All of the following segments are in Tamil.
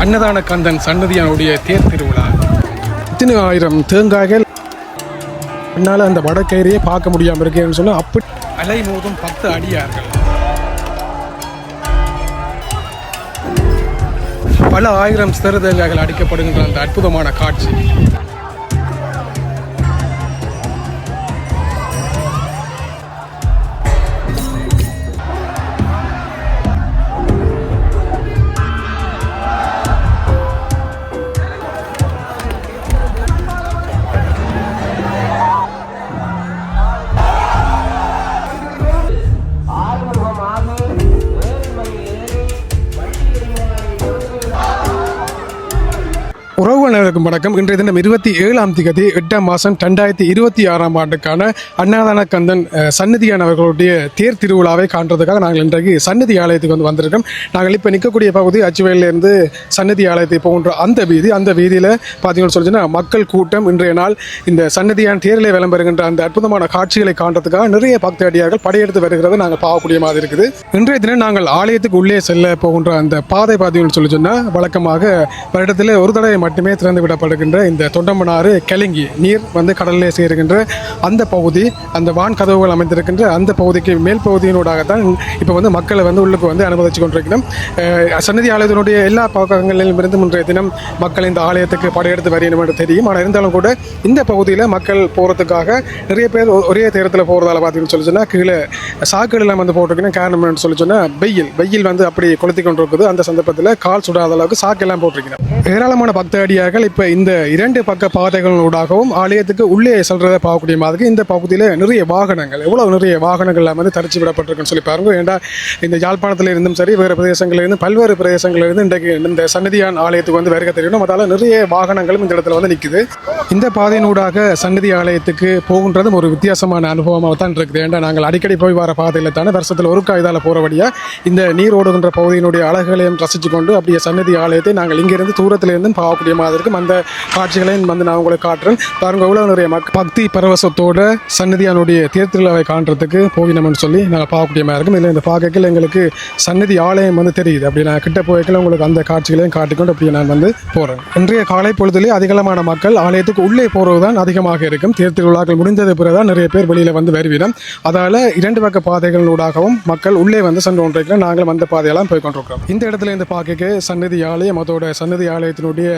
அன்னதான கந்தன் சன்னதியானுடைய தேர் திருவிழா. இத்தனை ஆயிரம் தேங்காய்கள் என்னால் அந்த வடக்கேரியை பார்க்க முடியாமல் இருக்கேன்னு சொன்னால் அப்படி அலை மோதும் 10 அடியார்கள், பல ஆயிரம் சிறு தேங்காய்கள் அடிக்கப்படுகின்ற அந்த அற்புதமான காட்சி. உறவுகளுக்கும் வணக்கம். இன்றைய தினம் 27ஆம் தேதி 8ஆம் மாதம் 2026ஆம் ஆண்டுக்கான அன்னதான கந்தன் சன்னதியான் அவர்களுடைய தேர் திருவிழாவை காண்றதுக்காக நாங்கள் இன்றைக்கு சன்னதி ஆலயத்துக்கு வந்திருக்கோம். நாங்கள் இப்போ நிற்கக்கூடிய பகுதி அச்சுவேலிருந்து சன்னதி ஆலயத்தை போன்ற அந்த வீதியில் பார்த்தீங்கன்னு சொல்லிச்சுன்னா மக்கள் கூட்டம் இன்றைய நாள் இந்த சன்னதியான் தேரிலே விளம்பருகின்ற அந்த அற்புதமான காட்சிகளை காண்றதுக்காக நிறைய பக்த அடியார்கள் படையெடுத்து வருகிறத நாங்கள் பார்க்கக்கூடிய மாதிரி இருக்குது. இன்றைய தினம் நாங்கள் ஆலயத்துக்கு உள்ளே செல்ல போகின்ற அந்த பாதை பார்த்தீங்கன்னு சொல்லி சொன்னால் வழக்கமாக வருடத்தில் ஒரு தடவை மட்டுமே திறந்து விடப்படுகின்ற இந்த தொண்டமனாறு கிளங்கி நீர் கடலிலே சேருகின்ற அந்த பகுதி, அந்த வான் கதவுகள் அமைந்திருக்கின்ற அந்த பகுதிக்கு மேல் பகுதியினூடாகத்தான் இப்போ மக்களை உள்ளுக்கு அனுமதிச்சு கொண்டிருக்கிறோம். சன்னதி ஆலயத்தினுடைய எல்லா பக்கங்களிலும் இருந்து இன்றைய தினம் மக்கள் இந்த ஆலயத்துக்கு படையெடுத்து வரையணும் என்று தெரியும். ஆனால் இருந்தாலும் கூட இந்த பகுதியில் மக்கள் போகிறதுக்காக நிறைய பேர் ஒரே தேரத்தில் போகிறதால பார்த்தீங்கன்னு சொல்லி சொன்னால் கீழே சாக்குகள் எல்லாம் போட்டிருக்கணும். காரணம் என்னன்னு சொல்லி சொன்னால் வெயில் அப்படி கொளுத்தி கொண்டிருக்குது. அந்த சந்தர்ப்பத்தில் கால் சுடாத அளவுக்கு சாக்கு எல்லாம் போட்டிருக்கணும். ஏராளமான பக்த அடியார்கள் இப்போ இந்த 2 பக்க பாதைகளூடாகவும் ஆலயத்துக்கு உள்ளே செல்றதை பார்க்கக்கூடிய மாதிரி இந்த பகுதியில் நிறைய வாகனங்கள், எவ்வளவு நிறைய வாகனங்கள் தரிச்சு விடப்பட்டிருக்குன்னு சொல்லி பாருங்க. ஏன்னா இந்த யாழ்ப்பாணத்தில் இருந்தும் சரி, வேறு பிரதேசங்களில் இருந்து பல்வேறு பிரதேசங்களில் இருந்து இன்றைக்கு இந்த சன்னதியான் ஆலயத்துக்கு வருகை தெரியணும். அதால் நிறைய வாகனங்களும் இந்த இடத்துல நிற்குது. இந்த பாதையினூடாக சன்னதி ஆலயத்துக்கு போகின்றதும் ஒரு வித்தியாசமான அனுபவமாக தான் இருக்குது. ஏன்னா நாங்கள் அடிக்கடி போய் வர பாதையில் தானே வருஷத்தில் ஒரு இதால் போகிறபடியாக இந்த நீர் ஓடுகின்ற பகுதியினுடைய அழகுகளையும் ரசித்து கொண்டு அப்படியே சன்னதி ஆலயத்தை நாங்கள் இங்கிருந்து தூரத்தில் இருந்து பார்க்கக்கூடிய மாதிரி இருக்கும். அந்த காட்சிகளையும் நான் உங்களுக்கு காட்டுறேன் பாருங்க. எவ்வளவு நிறைய பக்தி பரவசத்தோட சன்னதியானுடைய தேர் திருவிழாவை காண்றதுக்கு போகணும்னு சொல்லி நாங்கள் பார்க்கக்கூடிய மாதிரி இருக்கும். இல்லை இந்த பார்க்கல எங்களுக்கு சன்னதி ஆலயம் தெரியுது. அப்படி நான் கிட்ட போய்க்கல உங்களுக்கு அந்த காட்சிகளையும் காட்டிக்கொண்டு அப்படி நான் போகிறேன். இன்றைய காலை பொழுதுலேயே அதிகமான மக்கள் ஆலயத்துக்கு உள்ளே போகிறது தான் அதிகமாக இருக்கும். தேர் திருவிழாக்கள் முடிந்தது பிறகுதான் நிறைய பேர் வெளியில் வருவினோம். அதால் 2 பக்க பாதைகளூடாகவும் மக்கள் உள்ளே சென்று கொண்டிருக்கிறோம். நாங்களும் அந்த பாதையெல்லாம் போய் கொண்டிருக்கிறோம். இந்த இடத்துல இந்த பார்க்க சன்னதி ஆலயம், அதோட சன்னதி ஆலயத்தினுடைய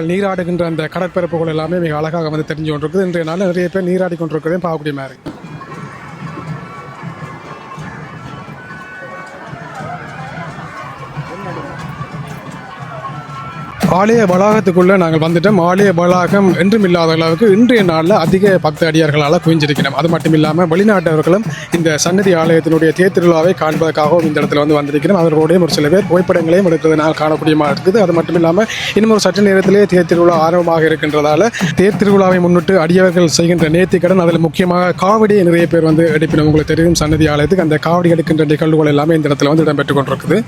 நீராடுகின்ற அந்த கடற்பரப்புகள் எல்லாமே மிக அழகாக தெரிஞ்சு கொண்டிருக்குது. இன்றைய நாள் நிறைய பேர் நீராடி கொண்டிருக்கிறதையும் பார்க்கக்கூடிய மாதிரி. ஆலய வளாகத்துக்குள்ளே நாங்கள் வந்துட்டோம். ஆலய வளாகம் என்றும் இல்லாத அளவுக்கு இன்றைய நாளில் அதிக பக்த அடியார்களால் குவிஞ்சிருக்கிறோம். அது மட்டும் இல்லாமல் வெளிநாட்டவர்களும் இந்த சன்னதி ஆலயத்தினுடைய தேர் திருவிழாவை காண்பதற்காகவும் இந்த இடத்துல வந்திருக்கிறோம். அவர்களுடைய ஒரு சில பேர் புகைப்படங்களையும் எடுக்கிறது நாள் காணக்கூடிய மாதிரி இருக்குது. அது மட்டும் இல்லாமல் இன்னும் ஒரு சற்று நேரத்திலே தேர் திருவிழா ஆரம்பமாக இருக்கின்றதால தேர் திருவிழாவை முன்னிட்டு அடியவர்கள் செய்கின்ற நேர்த்திக்கடன், அதில் முக்கியமாக காவடியை நிறைய பேர் எடுப்பினோம். உங்களுக்கு தெரியும் சன்னதி ஆலயத்துக்கு அந்த காவடி எடுக்கின்ற நிகழ்வுகள் எல்லாமே இந்த இடத்துல இடம்பெற்றுக் கொண்டிருக்குது.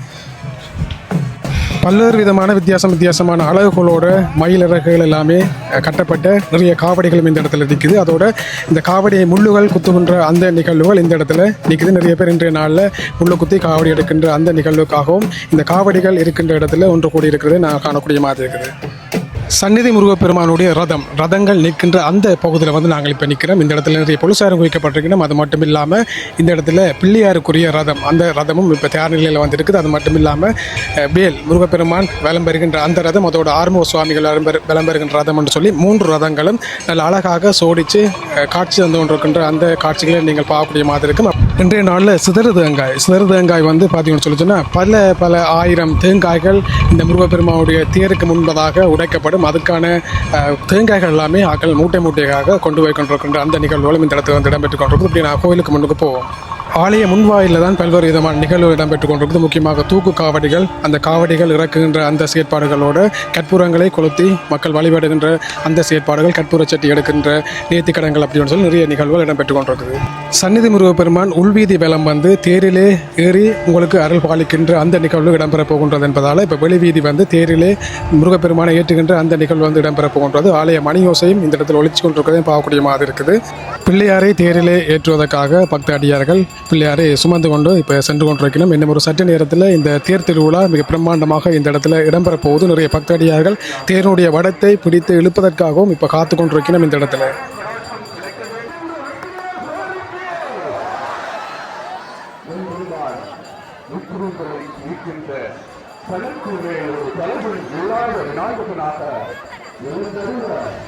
பல்வேறு விதமான வித்தியாசமான அழகுகளோட மயிலிறகுகள் எல்லாமே கட்டப்பட்ட நிறைய காவடிகளும் இந்த இடத்துல நிற்குது. அதோட இந்த காவடியை முள்ளுகள் குத்துகின்ற அந்த நிகழ்வுகள் இந்த இடத்துல நிற்குது. நிறைய பேர் இன்றைய நாளில் முள்ளு குத்தி காவடி எடுக்கின்ற அந்த நிகழ்வுக்காகவும் இந்த காவடிகள் இருக்கின்ற இடத்துல ஒன்று கூடி இருக்கிறது நான் காணக்கூடிய மாதிரி இருக்குது. சந்நிதி முருகப்பெருமானுடைய ரதங்கள் நிற்கின்ற அந்த பகுதியில் நாங்கள் இப்போ நிற்கிறோம். இந்த இடத்துல நிறைய பொலிசாரம் குவிக்கப்பட்டிருக்கணும். அது மட்டும் இல்லாமல் இந்த இடத்துல பிள்ளையாருக்குரிய ரதம், அந்த ரதமும் இப்போ தயார் நிலையில் இருக்குது. அது மட்டும் இல்லாமல் வேல் முருகப்பெருமான் விளம்பருகின்ற அந்த ரதம், அதோட ஆறுமுக சுவாமிகள் விளம்பருகின்ற ரதம் என்று சொல்லி 3 ரதங்களும் நல்ல அழகாக சோடித்து காட்சி தந்து கொண்டிருக்கின்ற அந்த காட்சிகளை நீங்கள் பார்க்கக்கூடிய மாதிரி இருக்கும். இன்றைய நாளில் சிதறு தேங்காய் பார்த்தீங்கன்னு சொல்லி சொன்னால் பல ஆயிரம் தேங்காய்கள் இந்த முருகப்பெருமானுடைய தேருக்கு முன்பதாக உடைக்கப்படும். அதுக்கான தேங்காய்கள் எல்லாமே ஆக்கள் மூட்டையாக கொண்டு போய் கொண்டிருக்கின்ற அந்த நிகழ்வுகளும் இந்த இடத்துல இடம்பெற்றுக் கொண்டிருக்குது. இப்படி நான் கோயிலுக்கு முன்னுக்கு போவோம். ஆலய முன்வாயிலில் தான் பல்வேறு விதமான நிகழ்வுகள் இடம்பெற்றுக் கொண்டிருக்குது. முக்கியமாக தூக்கு காவடிகள், அந்த காவடிகள் இறக்குகின்ற அந்த செயற்பாடுகளோடு கற்பூரங்களை கொளுத்தி மக்கள் வழிபடுகின்ற அந்த செயற்பாடுகள், கற்பூர சட்டி எடுக்கின்ற நேர்த்திக்கடன்கள் அப்படின்னு சொல்லி நிறைய நிகழ்வுகள் இடம்பெற்றுக் கொண்டிருக்குது. சந்நிதி முருகப்பெருமான் உள்வீதி வலம் தேரிலே ஏறி உங்களுக்கு அருள் பாலிக்கின்ற அந்த நிகழ்வு இடம்பெற போகின்றது என்பதால் இப்போ வெளிவீதி தேரிலே முருகப்பெருமானை ஏற்றுகின்ற அந்த நிகழ்வு இடம்பெற போகின்றது. ஆலய மணியோசையும் இந்த இடத்தில் ஒழிச்சு கொண்டிருக்கிறதையும் பார்க்கக்கூடிய மாதிரி இருக்குது. பிள்ளையாரை தேரிலே ஏற்றுவதற்காக பக்த அடியார்கள் பிள்ளையாரை சுமந்து கொண்டு இப்போ சென்று கொண்டிருக்கணும். இன்னும் ஒரு சற்று நேரத்தில் இந்த தேர் திருவிழா மிக பிரம்மாண்டமாக இந்த இடத்துல இடம்பெற போகுது. நிறைய பக்தடியார்கள் தேருடைய வடத்தை பிடித்து இழுப்பதற்காகவும் இப்போ காத்து கொண்டிருக்கணும் இந்த இடத்துல.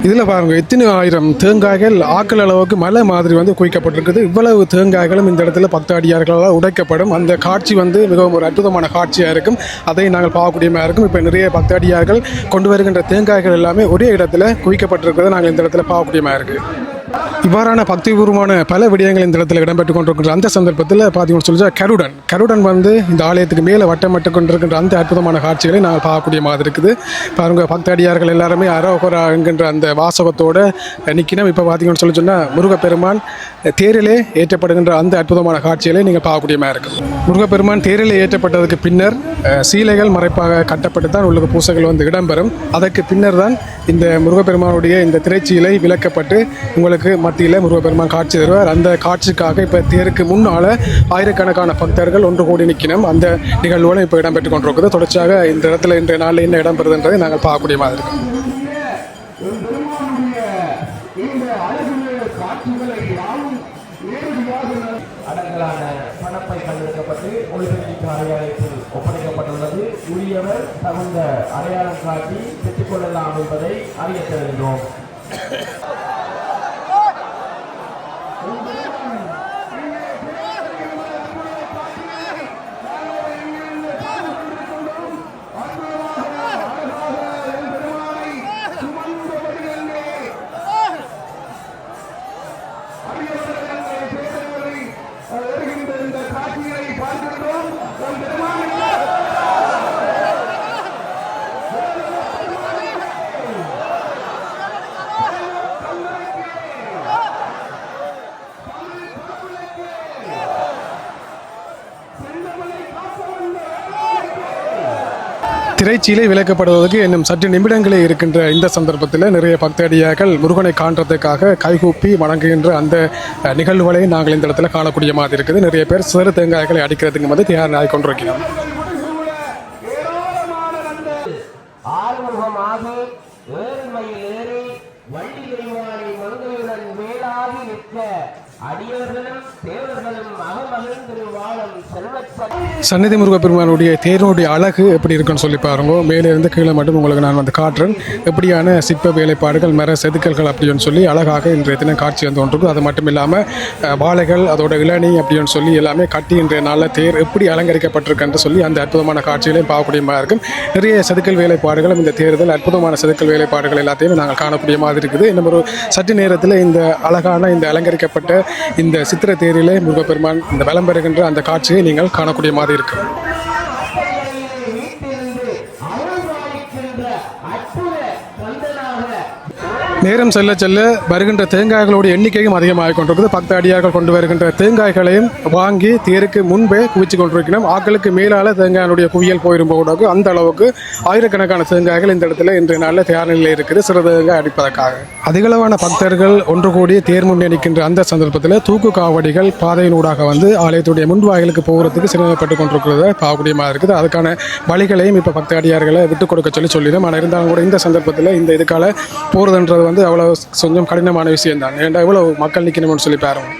இதில் பாருங்க எத்தனை ஆயிரம் தேங்காய்கள் ஆக்கள் அளவுக்கு மலை மாதிரி வந்து குவிக்கப்பட்டிருக்குது. இவ்வளவு தேங்காய்களும் இந்த இடத்துல பக்தடியார்களால் உடைக்கப்படும். அந்த காட்சி வந்து மிகவும் ஒரு அற்புதமான காட்சியாக இருக்கும். அதை நாங்கள் பார்க்கக்கூடியமாக இருக்கும். இப்போ நிறைய பக்தடியார்கள் கொண்டு வருகின்ற தேங்காய்கள் எல்லாமே ஒரே இடத்துல குவிக்கப்பட்டிருக்கிறத நாங்கள் இந்த இடத்துல பார்க்கக்கூடியமாக இருக்குது. இவ்வாறான பக்திபூர்வமான பல விடயங்கள் இந்த இடத்துல இடம்பெற்றுக் கொண்டிருக்கின்ற அந்த சந்தர்ப்பத்தில் பார்த்தீங்கன்னு சொல்லி கருடன் வந்து இந்த ஆலயத்துக்கு மேலே வட்டமிட்டு கொண்டிருக்கின்ற அந்த அற்புதமான காட்சிகளை நாங்கள் பார்க்கக்கூடிய மாதிரி இருக்குது. பாருங்க பக்தடியார்கள் எல்லாருமே அரோகரா என்கின்ற அந்த வாசகத்தோடு நிற்கணும். இப்போ பார்த்தீங்கன்னு சொல்லி சொன்னால் முருகப்பெருமான் தேரிலே ஏற்றப்படுகின்ற அந்த அற்புதமான காட்சிகளை நீங்கள் பார்க்கக்கூடிய மாதிரி இருக்குது. முருகப்பெருமான் தேரிலே ஏற்றப்பட்டதுக்கு பின்னர் சீலைகள் மறைப்பாக கட்டப்பட்டு தான் உள்ளுக்கு பூசைகள் வந்து இடம்பெறும். அதற்கு பின்னர் தான் இந்த முருகப்பெருமானுடைய இந்த திரைச்சீலை விலக்கப்பட்டு உங்களுக்கு மத்தியில் முருகப்பெருமான் காட்சி தருவார். அந்த காட்சிக்காக இப்போ தேருக்கு முன்னால் ஆயிரக்கணக்கான பக்தர்கள் ஒன்று கூடி நிற்கணும். அந்த நிகழ்வுகளும் இப்போ இடம்பெற்றுக் கொண்டிருக்குது. தொடர்ச்சியாக இந்த இடத்துல இன்றைய நாளில் என்ன இடம்பெறுதுன்றதை நாங்கள் பார்க்கக்கூடிய மாதிரி இருக்கும். ஒப்படைக்கப்பட்டுள்ளது. உரியவர் தகுந்த அடையாளம் காட்டி பெற்றுக் கொள்ளலாம் என்பதை அறிய தருகின்றோம். திரைச்சீலை விலக்கப்படுவதற்கு இன்னும் சற்று நிமிடங்களே இருக்கின்ற இந்த சந்தர்ப்பத்தில் நிறைய பக்தடியார்கள் முருகனை காண்றதுக்காக கைகூப்பி வணங்குகின்ற அந்த நிகழ்வுகளை நாங்கள் இந்த இடத்துல காணக்கூடிய மாதிரி இருக்குது. நிறைய பேர் சிறு தேங்காய்களை அடிக்கிறதுக்கு வந்து தயாராகி கொண்டிருக்கிறோம். சந்நிதி முருகப்பெருமானுடைய தேரோடைய அழகு எப்படி இருக்குன்னு சொல்லி பாருங்க. மேலே இருந்து கீழே மட்டும் உங்களுக்கு நான் வந்து காட்டுறேன். எப்படியான சிற்ப வேலைப்பாடுகள் மர செதுக்கல்கள் அப்படின்னு சொல்லி அழகாக இன்றைய தினம் காட்சி வந்து ஒன்றுக்கும். அது மட்டும் இல்லாமல் வாழைகள் அதோட இளநீ அப்படின்னு சொல்லி எல்லாமே கட்டி இன்றைய நாளில் தேர் எப்படி அலங்கரிக்கப்பட்டிருக்குன்னு சொல்லி அந்த அற்புதமான காட்சிகளையும் பார்க்கக்கூடிய மாதிரி இருக்கும். நிறைய செதுக்கல் வேலைப்பாடுகளும் இந்த தேர்தல் அற்புதமான செதுக்கல் வேலைப்பாடுகள் எல்லாத்தையும் நாங்கள் காணக்கூடிய மாதிரி இருக்குது. இன்னும் ஒரு சற்று நேரத்தில் இந்த அழகான இந்த அலங்கரிக்கப்பட்ட இந்த சித்திர தேரிலே முருகப்பெருமான் இந்த வலம் பெறுகின்ற அந்த காட்சியை நீங்கள் காணக்கூடிய மாதிரி இருக்கு. நேரம் செல்ல செல்ல வருகின்ற தேங்காய்களோட எண்ணிக்கையும் அதிகமாக கொண்டிருக்குது. பக்தடியார்கள் கொண்டு வருகின்ற தேங்காய்களையும் வாங்கி தேருக்கு முன்பே குவிச்சு கொண்டிருக்கணும். ஆக்களுக்கு மேலால தேங்காயினுடைய குவியல் போயிரும்போது அந்த அளவுக்கு ஆயிரக்கணக்கான தேங்காய்கள் இந்த இடத்துல இன்றைய நாளில் தயார் நிலையில் இருக்குது சிறு தேங்காய் அடிப்பதற்காக. அதிகளவான பக்தர்கள் ஒன்று கூடி தேர் முன்னே நிற்கின்ற அந்த சந்தர்ப்பத்தில் தூக்கு காவடிகள் பாதையினூடாக வந்து ஆலயத்துடைய முன்வாயிலுக்கு போகிறதுக்கு சிரமப்பட்டு கொண்டிருக்கிறத பார்க்கக்கூடிய மாதிரி இருக்குது. அதுக்கான வழிகளையும் இப்போ பக்தடியார்களை விட்டுக் கொடுக்க சொல்லிடும். ஆனால் இருந்தாலும் கூட இந்த சந்தர்ப்பத்தில் இந்த இதுக்கால போகிறதுன்றது வந்து அவ்வளோ கொஞ்சம் கடினமான விஷயம் தான். ஏன்டா இவ்வளோ மக்கள் நிற்கணும்னு சொல்லி பாருங்க.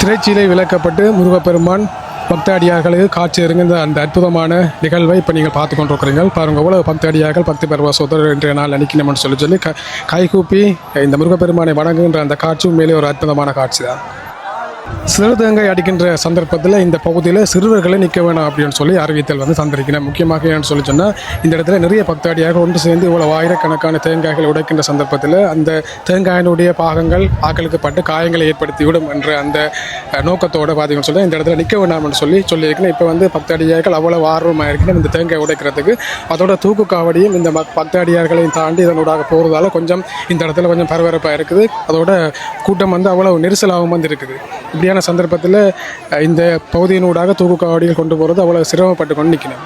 திரைச்சீலை விலக்கப்பட்டு முருகப்பெருமான் பக்தடியார்களுக்கு காட்சி இருந்த அந்த அற்புதமான நிகழ்வை இப்போ நீங்கள் பார்த்து கொண்டிருக்கிறீங்க. பாருங்கள் எவ்வளோ பக்தடியார்கள் பக்தி பரவசோதர் இன்றைய நாள் அணிக்கணும்னு சொல்லி கைகூப்பி இந்த முருகப்பெருமானை வணங்குகின்ற அந்த காட்சி உண்மையிலே ஒரு அற்புதமான காட்சி தான். சிறு தேங்காய் அடிக்கின்ற சந்தர்ப்பத்தில் இந்த பகுதியில் சிறுவர்களை நிற்க வேணாம் அப்படின்னு சொல்லி அறிவித்தல் வந்து தந்திருக்கிறேன். முக்கியமாக ஏன்னு சொல்லி சொன்னால் இந்த இடத்துல நிறைய பக்தாடியாக ஒன்று சேர்ந்து இவ்வளவு ஆயிரக்கணக்கான தேங்காய்கள் உடைக்கின்ற சந்தர்ப்பத்தில் அந்த தேங்காயினுடைய பாகங்கள் ஆக்களுக்கு பட்டு காயங்களை ஏற்படுத்திவிடும் என்ற அந்த நோக்கத்தோடு பார்த்தீங்கன்னு சொல்லி இந்த இடத்துல நிற்க வேண்டாம்னு சொல்லியிருக்கிறேன். இப்போ வந்து பக்தாடியார்கள் அவ்வளவு ஆர்வமாக இருக்கிறேன் இந்த தேங்காய் உடைக்கிறதுக்கு. அதோட தூக்கு காவடியும் இந்த பக்தாடியார்களையும் தாண்டி இதனூடாக போகிறதால கொஞ்சம் இந்த இடத்துல கொஞ்சம் பரபரப்பாக இருக்குது. அதோட கூட்டம் வந்து அவ்வளவு நெரிசலாகவும் வந்து இருக்குது. இப்படியான சந்தர்ப்பத்தில் இந்த பகுதியினூடாக தூக்கு காவடிகள் கொண்டு போகிறது அவ்வளோ சிரமப்பட்டு கொண்டு நிற்கணும்.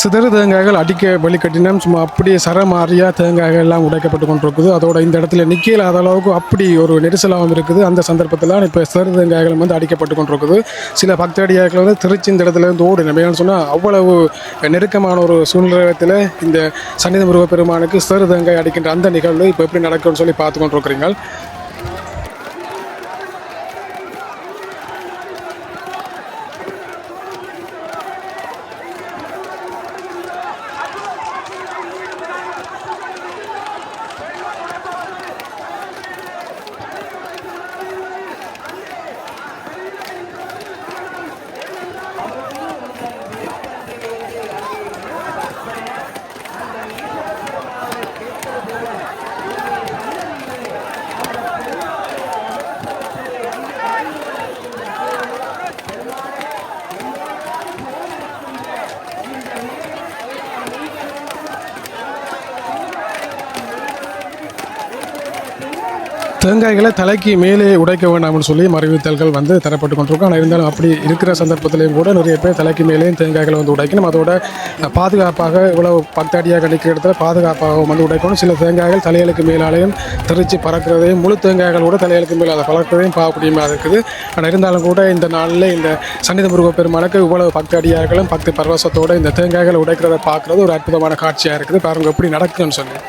சிதறு தேங்காய்கள் அடிக்க வழிகட்டினம் சும்மா அப்படியே சரமாரியாக தேங்காய்கள் எல்லாம் உடைக்கப்பட்டு கொண்டிருக்குது. அதோட இந்த இடத்துல நிற்கலாத அளவுக்கு அப்படி ஒரு நெரிசலாகவும் இருக்குது. அந்த சந்தர்ப்பத்தில் இப்போ சிதறு தேங்காய்கள் வந்து அடிக்கப்பட்டு கொண்டிருக்குது. சில பக்தடியாக்கள் வந்து திருச்சி இந்த இடத்துல இருந்து ஓடினோம். ஏன்னு சொன்னால் அவ்வளவு நெருக்கமான ஒரு சூழ்நிலையத்தில் இந்த சன்னிதி முருகப்பெருமானுக்கு சிதறு தேங்காய் அடிக்கின்ற அந்த நிகழ்வு இப்போ எப்படி நடக்கும்னு சொல்லி பார்த்து கொண்டிருக்கிறீங்க. தேங்காய்களை தலைக்கு மேலே உடைக்க வேண்டாம்னு சொல்லி அறிவித்தல்கள் வந்து தரப்பட்டு கொண்டிருக்கும். ஆனால் இருந்தாலும் அப்படி இருக்கிற சந்தர்ப்பத்திலையும் கூட நிறைய பேர் தலைக்கு மேலேயும் தேங்காய்களை வந்து உடைக்கணும். அதோட பாதுகாப்பாக இவ்வளவு பக்தாடியாக நிற்கிற இடத்துல பாதுகாப்பாக வந்து உடைக்கணும். சில தேங்காய்கள் தலைகளுக்கு மேலாலையும் தெரிச்சு பறக்கிறதையும் முழு தேங்காய்கள் கூட தலைகளுக்கு மேலே அதை பறக்கிறதையும் பார்க்கக்கூடியமாக இருக்குது. ஆனால் இருந்தாலும் கூட இந்த நாளில் இந்த சன்னிதி முருகப்பெருமானுக்கு இவ்வளவு பக்தாடியார்களும் பக்தி பரவசத்தோடு இந்த தேங்காய்களை உடைக்கிறத பார்க்குறது ஒரு அற்புதமான காட்சியாக இருக்குது. பாருங்க எப்படி நடக்குதுன்னு சொல்லி.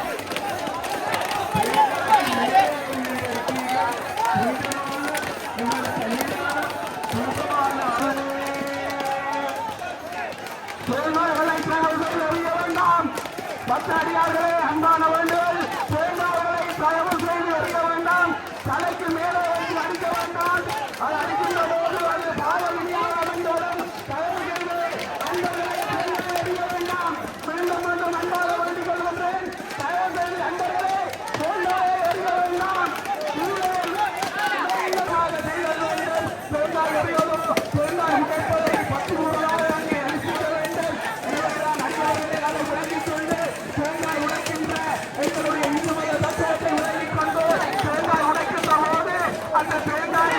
பக்தடியார்களே, அன்பான வேண்டுதல், தேங்காய்களை தயவு செய்து எறிய வேண்டாம். தலைக்கு மேலே வைத்து அடிக்க வேண்டாம். அது அடிக்கின்ற போது அது பாவமில்லாத அமைந்தவுடன் தயவு செய்து அன்பர்களை தேங்காய் எறிய வேண்டாம். மீண்டும் மீண்டும் அன்பாக வேண்டிக் கொள்கின்றேன். தயவு செய்து அன்பர்களே தேங்காயை எறிய வேண்டாம். செய்தல் வேண்டும். தேங்காய் எறிவதோ தேங்காய் உடைப்பதை 10 முறையாக அங்கே அனுப்பிக்க வேண்டும். இவர்களால் அன்பர்களை அதை விளங்கிக் கொண்டு தேங்காய் உடைக்கின்ற எங்களுடைய இந்து மத தத்துவத்தை விளங்கிக் கொண்டு தேங்காய் உடைக்கின்ற போது அந்த தேங்காய்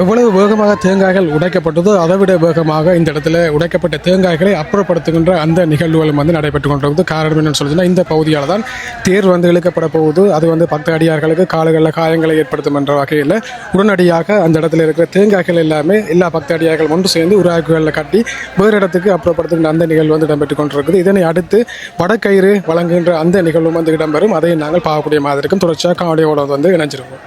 எவ்வளவு வேகமாக தேங்காய்கள் உடைக்கப்பட்டதோ அதை விட வேகமாக இந்த இடத்துல உடைக்கப்பட்ட தேங்காய்களை அப்புறப்படுத்துகின்ற அந்த நிகழ்வுகளும் வந்து நடைபெற்று கொண்டிருக்கிறது. காரணம் என்னன்னு சொல்லிச்சுன்னா இந்த பகுதியால் தான் தேர் வந்து இழுக்கப்பட போகுது. அது வந்து பக்த அடியார்களுக்கு கால்களில் காயங்களை ஏற்படுத்தும் என்ற வகையில் உடனடியாக அந்த இடத்துல இருக்கிற தேங்காய்கள் எல்லாமே எல்லா பக்த அடியார்கள் ஒன்று சேர்ந்து உராய்வுகளில் கட்டி வேறு இடத்துக்கு அப்புறப்படுத்துகின்ற அந்த நிகழ்வு வந்து இடம்பெற்று கொண்டிருக்குது. இதனை அடுத்து வடக்கயிறு வழங்குகின்ற அந்த நிகழ்வும் வந்து இடம்பெறும். அதை நாங்கள் பார்க்கக்கூடிய மாதிரி இருக்கும். தொடர்ச்சியாக காவடியோட வந்து இணைஞ்சிருக்கும்.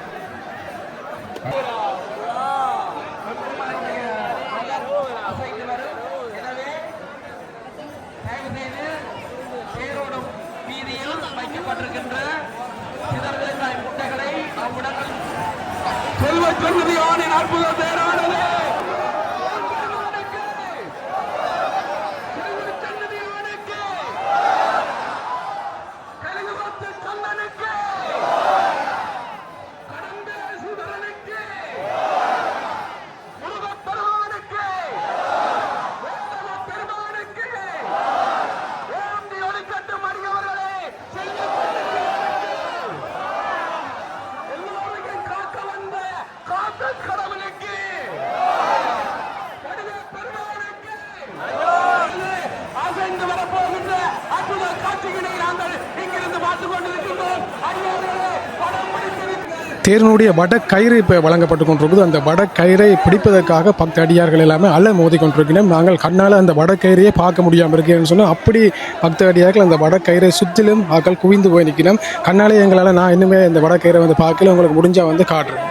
தேரினுடைய வடக்கயிறு இப்போ வழங்கப்பட்டு கொண்டிருக்குது. அந்த வடக்கயிறை பிடிப்பதற்காக பக்த அடியார்கள் எல்லாமே அலை மோதி கொண்டிருக்கிறோம். நாங்கள் கண்ணால் அந்த வடக்கயிறையே பார்க்க முடியாமல் இருக்கேன்னு சொன்னால் அப்படி பக்த அடியார்கள் அந்த வடக்கயிறை சுற்றிலும் ஆக்கள் குவிந்து போய் நிற்கணும். கண்ணாலே எங்களால் நான் இன்னுமே இந்த வடக்கயிறை வந்து பார்க்கல. உங்களுக்கு முடிஞ்சால் வந்து காட்டுறேன்.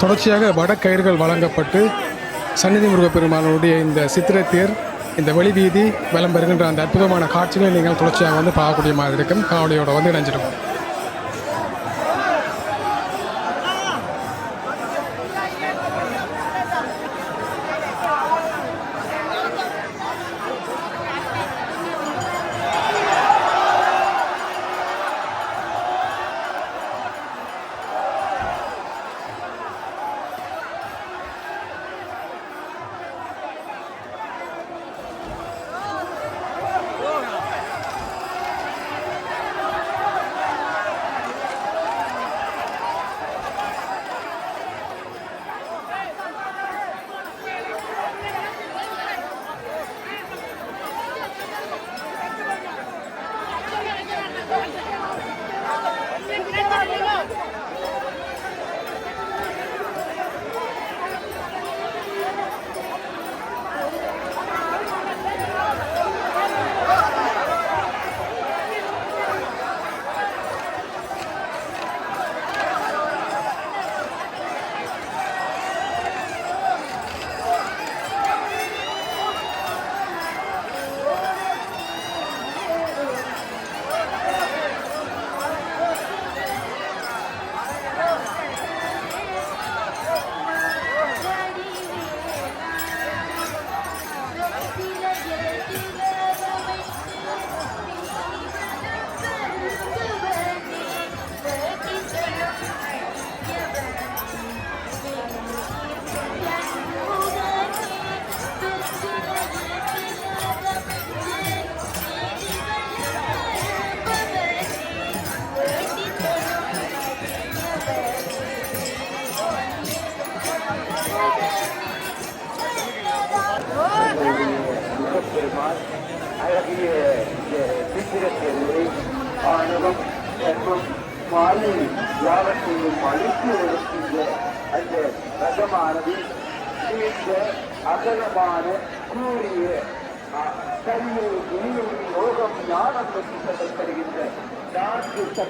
தொடர்ச்சியாக வடக்கயிறுகள் வழங்கப்பட்டு சந்நிதி முருகப்பெருமானுடைய இந்த சித்திரை தேர் இந்த வெளிவீதி வலம் பெறுகின்ற அந்த அற்புதமான காட்சிகளை நீங்கள் தொடர்ச்சியாக வந்து பார்க்கக்கூடிய மாதிரி இருக்கும். காவடியோட வந்து இணைஞ்சிருக்கும். அழகிய சித்திரத்தை ஆணவம், தர்மம், மாலையில் யாவற்றையும் அழித்து ஒடுக்கின்ற அந்த ரகமானது இந்த அகலமான கூறிய கல்வியை இனியும் யோகம் ஞானம் என்று தருகின்ற 4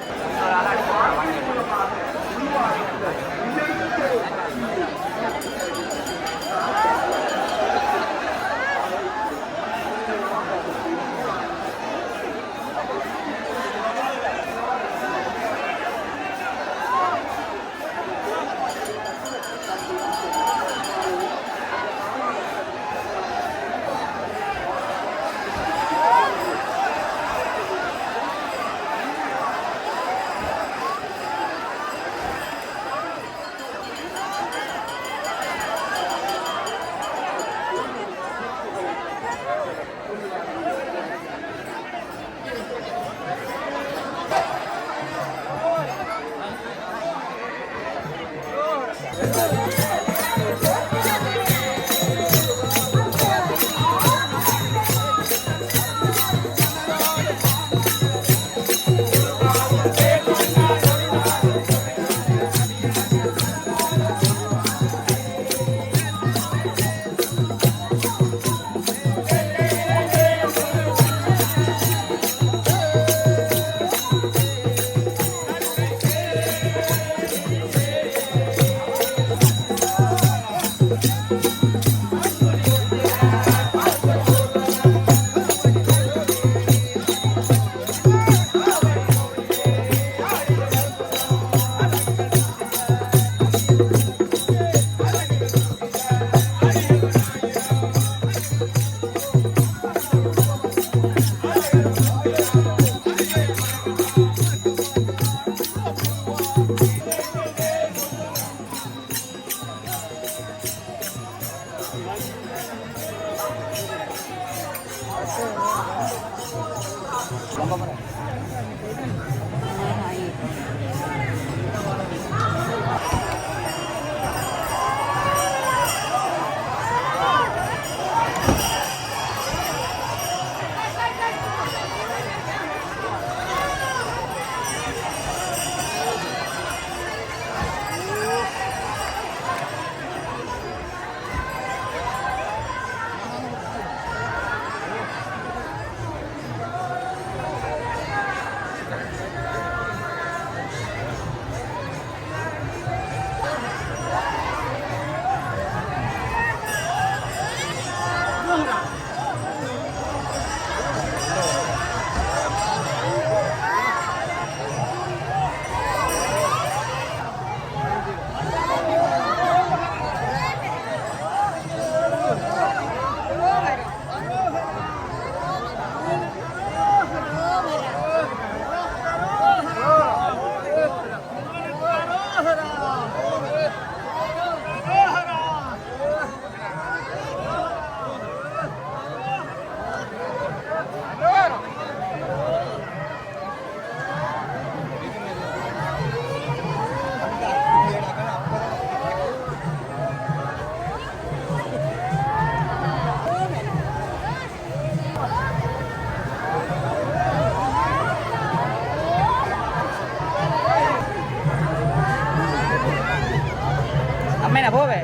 அம்மா என்ன போவே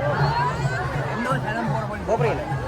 போகிறீங்களா